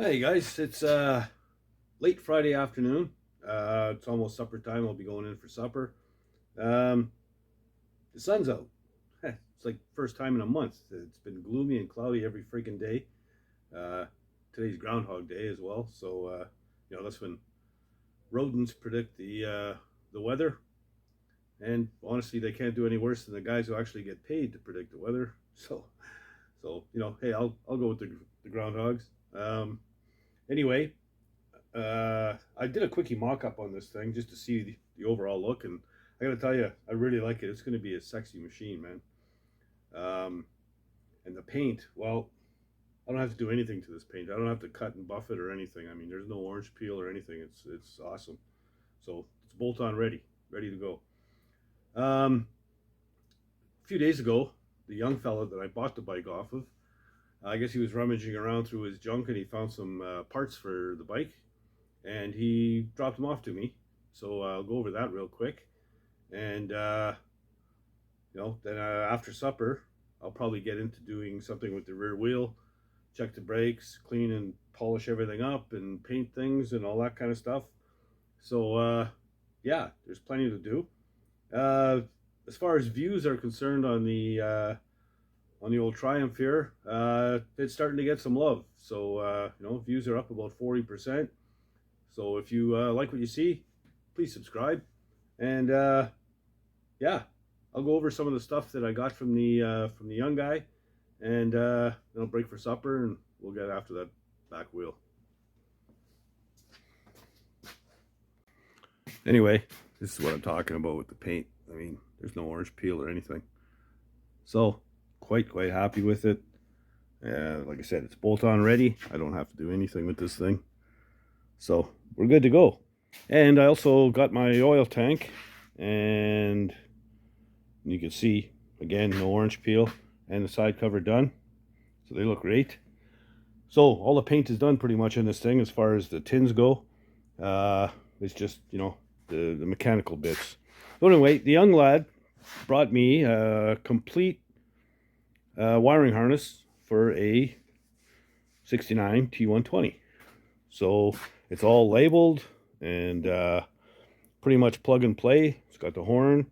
Hey guys, it's late Friday afternoon. It's almost supper time. I'll be going in for supper. Um, the sun's out. It's like first time in a month. It's been gloomy and cloudy every freaking day. Uh, Today's Groundhog Day as well. So that's when rodents predict the weather. And honestly, they can't do any worse than the guys who actually get paid to predict the weather. So hey, I'll go with the groundhogs. Anyway, I did a quickie mock-up on this thing just to see the overall look, and I gotta tell you, I really like it. It's gonna be a sexy machine, man. Um, and the paint, well, I don't have to do anything to this paint. I don't have to cut and buff it or anything. I mean, there's no orange peel or anything. It's awesome. So it's bolt-on ready to go. A few days ago, the young fella that I bought the bike off of, I guess he was rummaging around through his junk and he found some parts for the bike, and he dropped them off to me. So I'll go over that real quick. And then after supper, I'll probably get into doing something with the rear wheel, check the brakes, clean and polish everything up, and paint things and all that kind of stuff. So yeah, there's plenty to do. As far as views are concerned on the old Triumph here, it's starting to get some love. So views are up about 40%. So if you like what you see, please subscribe. And yeah, I'll go over some of the stuff that I got from the young guy, and then I'll break for supper, and we'll get after that back wheel. Anyway, this is what I'm talking about with the paint. I mean, there's no orange peel or anything. So quite happy with it. Like I said, it's bolt-on ready. I don't have to do anything with this thing. So we're good to go. And I also got my oil tank, and you can see, again, no orange peel, and the side cover done. So they look great. So all the paint is done pretty much in this thing as far as the tins go. It's just, the mechanical bits. So anyway, the young lad brought me a complete wiring harness for a 69 T120. So it's all labeled and pretty much plug and play. It's got the horn.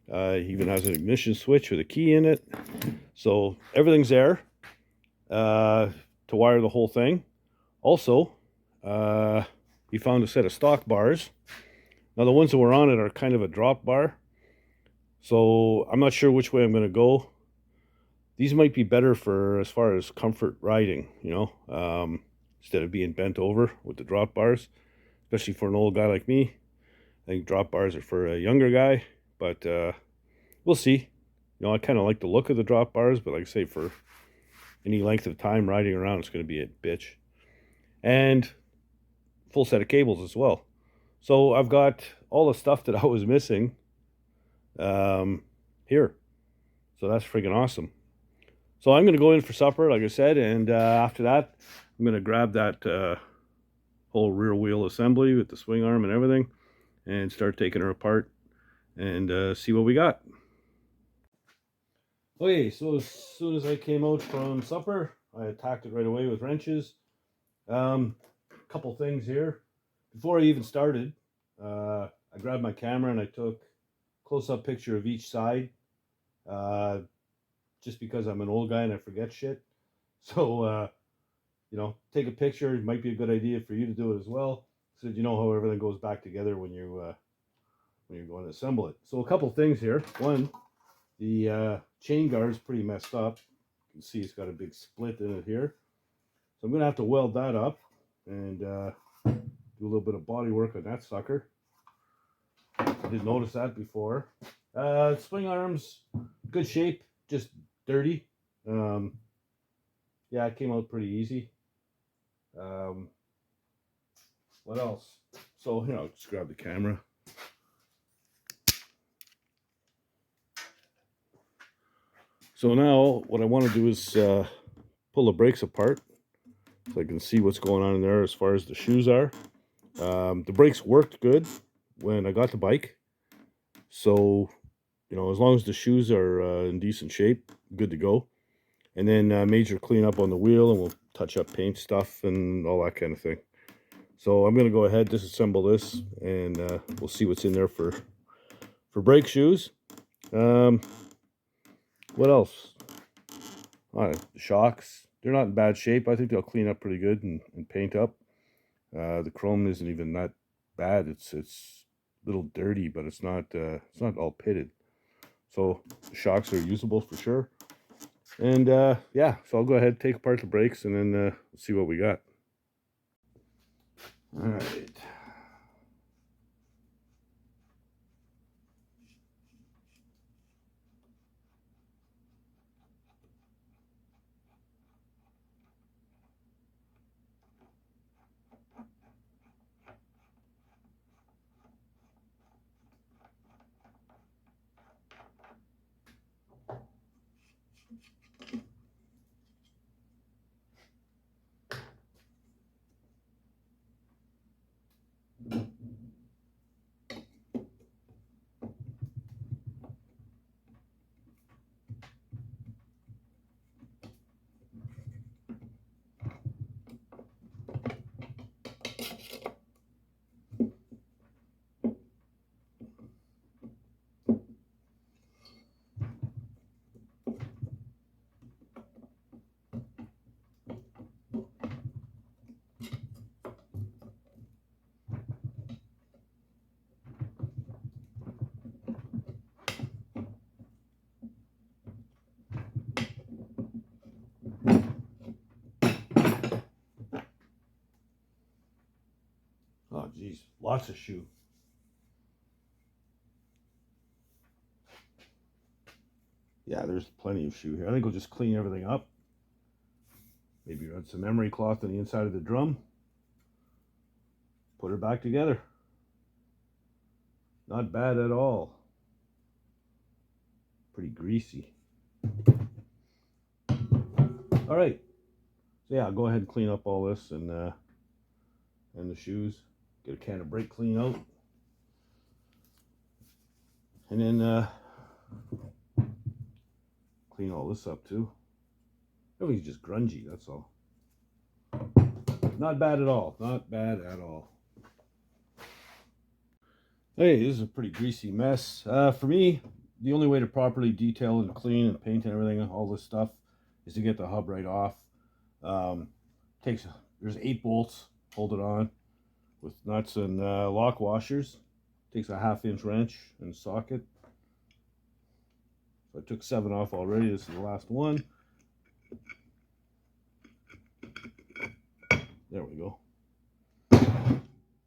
Even has an ignition switch with a key in it. So everything's there to wire the whole thing. Also, he found a set of stock bars. Now the ones that were on it are kind of a drop bar. So I'm not sure which way I'm going to go. These might be better for as far as comfort riding, instead of being bent over with the drop bars, especially for an old guy like me. I think drop bars are for a younger guy, but we'll see. I kind of like the look of the drop bars, but like I say, for any length of time riding around, it's going to be a bitch. And full set of cables as well. So I've got all the stuff that I was missing here. So that's freaking awesome. So I'm going to go in for supper, like I said, and after that, I'm going to grab that whole rear wheel assembly with the swing arm and everything and start taking her apart and see what we got. Okay, so as soon as I came out from supper, I attacked it right away with wrenches. Couple things here. Before I even started, I grabbed my camera and I took a close-up picture of each side. Just because I'm an old guy and I forget shit. So, take a picture. It might be a good idea for you to do it as well, so that you know how everything goes back together when you're going to assemble it. So a couple things here. One, the chain guard is pretty messed up. You can see it's got a big split in it here. So I'm going to have to weld that up and do a little bit of body work on that sucker. I didn't notice that before. Swing arms, good shape, just dirty. Yeah, it came out pretty easy. What else? So, just grab the camera. So now what I want to do is pull the brakes apart so I can see what's going on in there as far as the shoes are. The brakes worked good when I got the bike. So, as long as the shoes are in decent shape, good to go. And then major cleanup on the wheel, and we'll touch-up paint stuff and all that kind of thing. So I'm going to go ahead, disassemble this, and we'll see what's in there for brake shoes. What else? The shocks. They're not in bad shape. I think they'll clean up pretty good and paint up. The chrome isn't even that bad. It's a little dirty, but it's not all pitted. So the shocks are usable for sure. And yeah, so I'll go ahead, take apart the brakes, and then see what we got. All right. Oh, geez, lots of shoe. Yeah, there's plenty of shoe here. I think we'll just clean everything up. Maybe run some emery cloth on the inside of the drum. Put her back together. Not bad at all. Pretty greasy. All right. So yeah, I'll go ahead and clean up all this and the shoes. Get a can of brake clean out. And then clean all this up too. Everything's just grungy, that's all. Not bad at all. Not bad at all. Hey, this is a pretty greasy mess. For me, the only way to properly detail and clean and paint and everything, all this stuff, is to get the hub right off. There's 8 bolts, hold it on, with nuts and lock washers. Takes a 1/2-inch wrench and socket. So I took 7 off already. This is the last one. There we go.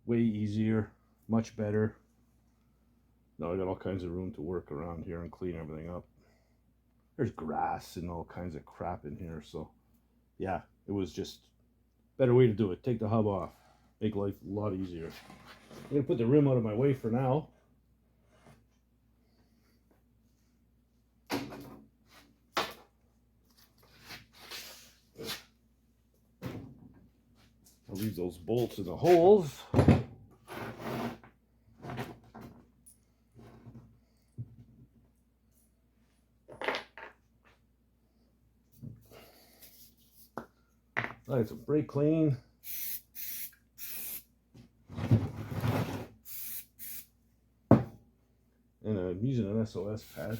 Way easier, much better. Now I got all kinds of room to work around here and clean everything up. There's grass and all kinds of crap in here, so yeah, it was just a better way to do it. Take the hub off, make life a lot easier. I'm gonna put the rim out of my way for now. I'll leave those bolts in the holes. It's a brake clean. And I'm using an SOS pad.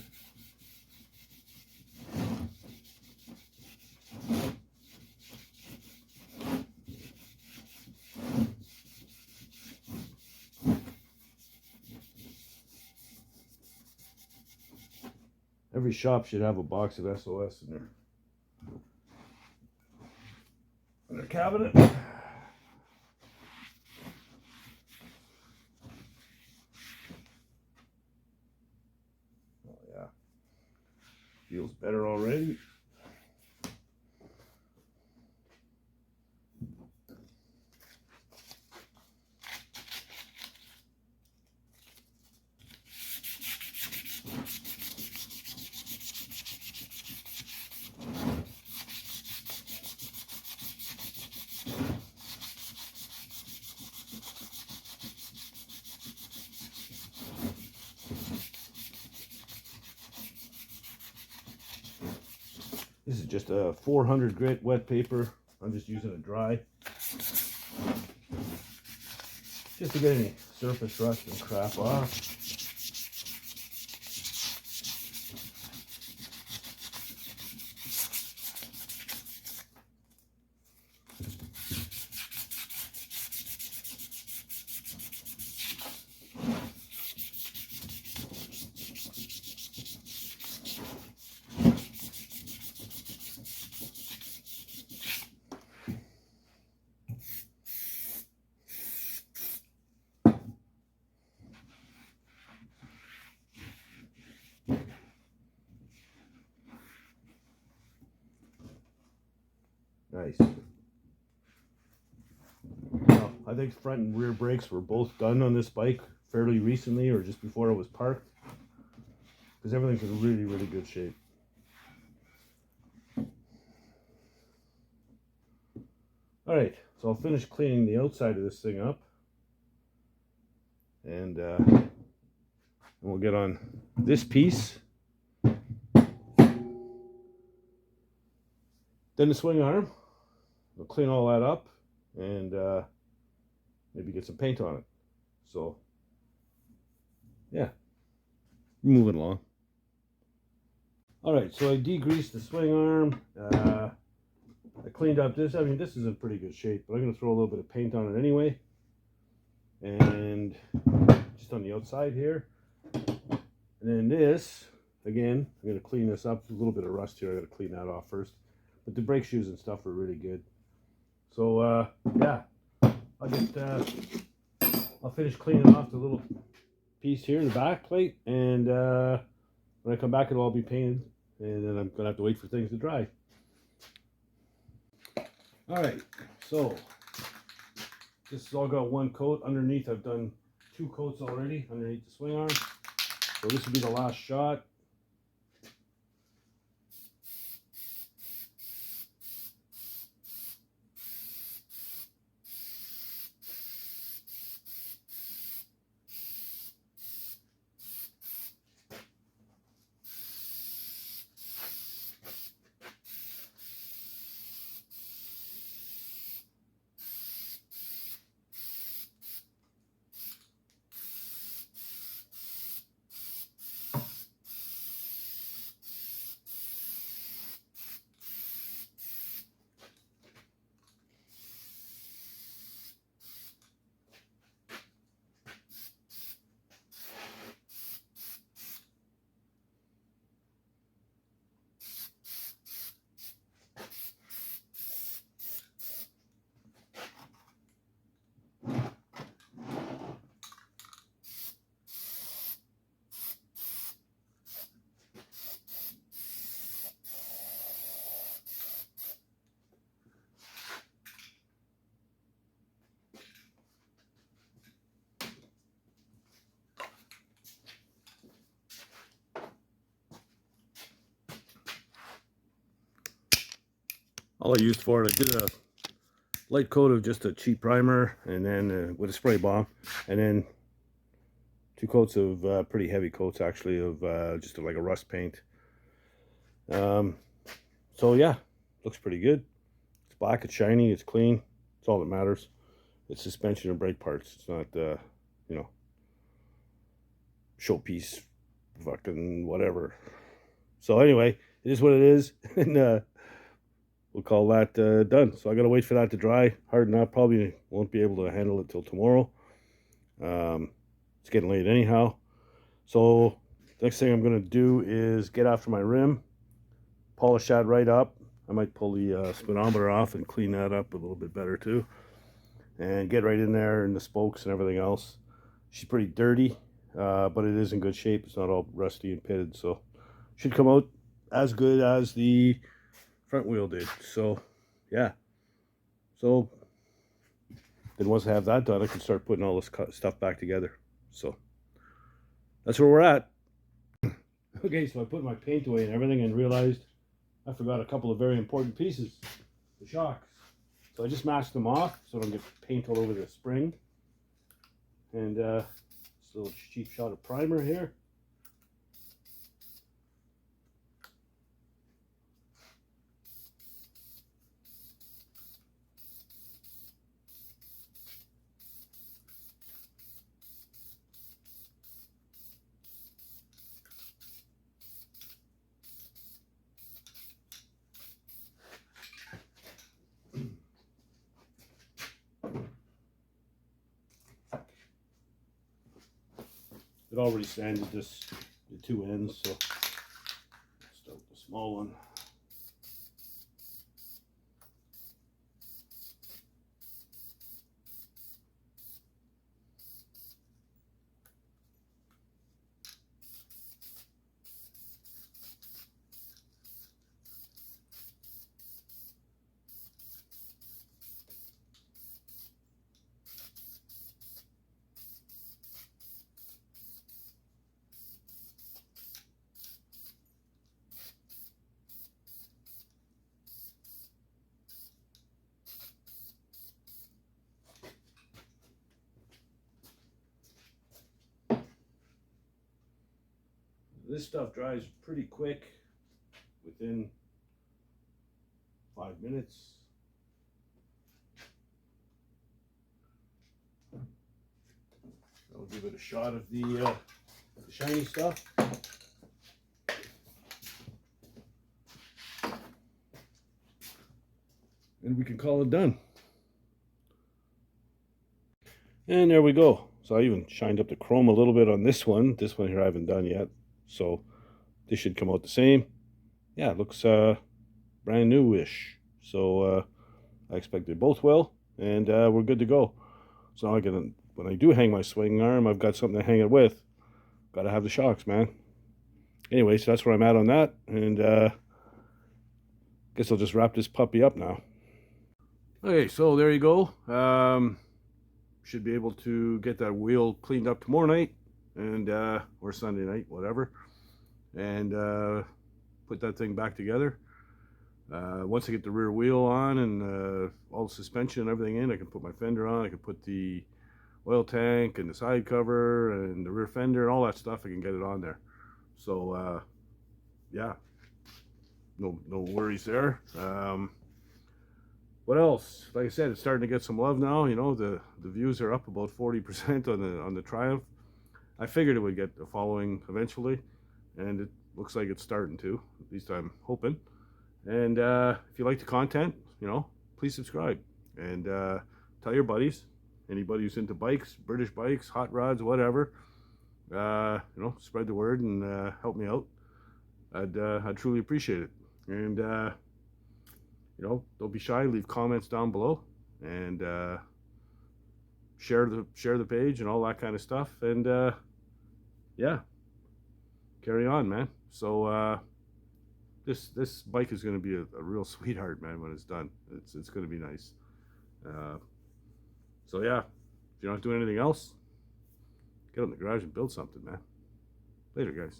Every shop should have a box of SOS in their cabinet. Oh yeah, feels better already. This is just a 400 grit wet paper. I'm just using it dry, just to get any surface rust and crap off. Nice. Well, I think front and rear brakes were both done on this bike fairly recently, or just before it was parked, because everything's in really, really good shape. All right, so I'll finish cleaning the outside of this thing up, and we'll get on this piece. Then the swing arm. We'll clean all that up and maybe get some paint on it. So, yeah, moving along. All right, so I degreased the swing arm. I cleaned up this. I mean, this is in pretty good shape, but I'm going to throw a little bit of paint on it anyway. And just on the outside here. And then this, again, I'm going to clean this up. There's a little bit of rust here. I got to clean that off first. But the brake shoes and stuff are really good. So, yeah, I'll finish cleaning off the little piece here in the back plate, and when I come back, it'll all be painted, and then I'm gonna have to wait for things to dry. All right, so this has all got one coat underneath. I've done 2 coats already underneath the swing arm, so this will be the last shot. All I used for it, I did a light coat of just a cheap primer, and then with a spray bomb, and then 2 coats of pretty heavy coats, actually, of just like a rust paint. So yeah, looks pretty good. It's black, it's shiny, it's clean. It's all that matters. It's suspension and brake parts. It's not, you know, showpiece, fucking whatever. So anyway, it is what it is, and we'll call that done. So I gotta wait for that to dry, harden up. Probably won't be able to handle it till tomorrow. It's getting late anyhow. So next thing I'm gonna do is get after my rim, polish that right up. I might pull the speedometer off and clean that up a little bit better too, and get right in there in the spokes and everything else. She's pretty dirty, but it is in good shape. It's not all rusty and pitted, so should come out as good as the front wheel did. So yeah, so then once I have that done, I can start putting all this stuff back together. So that's where we're at. Okay, so I put my paint away and everything and realized I forgot a couple of very important pieces, the shocks. So I just masked them off so I don't get paint all over the spring. And just a little cheap shot of primer here. It already sanded the two ends, so let's start with the small one. This stuff dries pretty quick, within 5 minutes. I'll give it a shot of the shiny stuff. And we can call it done. And there we go. So I even shined up the chrome a little bit on this one. This one here I haven't done yet. So this should come out the same. Yeah, it looks brand new-ish. So I expect they both will, and we're good to go. So now when I do hang my swing arm, I've got something to hang it with. Got to have the shocks, man. Anyway, so that's where I'm at on that, and guess I'll just wrap this puppy up now. Okay, so there you go. Should be able to get that wheel cleaned up tomorrow night, and or Sunday night, whatever, and put that thing back together. Once I get the rear wheel on and all the suspension and everything in, I can put my fender on. I can put the oil tank and the side cover and the rear fender and all that stuff. I can get it on there. So yeah, no worries there. What else? Like I said, it's starting to get some love now. You know, the views are up about 40% on the Triumph. I figured it would get a following eventually, and it looks like it's starting to. At least I'm hoping. And if you like the content, you know, please subscribe and tell your buddies, anybody who's into bikes, British bikes, hot rods, whatever. You know, spread the word and help me out. I'd truly appreciate it. And you know, don't be shy. Leave comments down below, and share the page and all that kind of stuff. And yeah, carry on, man. So this bike is going to be a real sweetheart, man. When it's done, it's going to be nice. So yeah, if you're not doing anything else, get out in the garage and build something, man. Later, guys.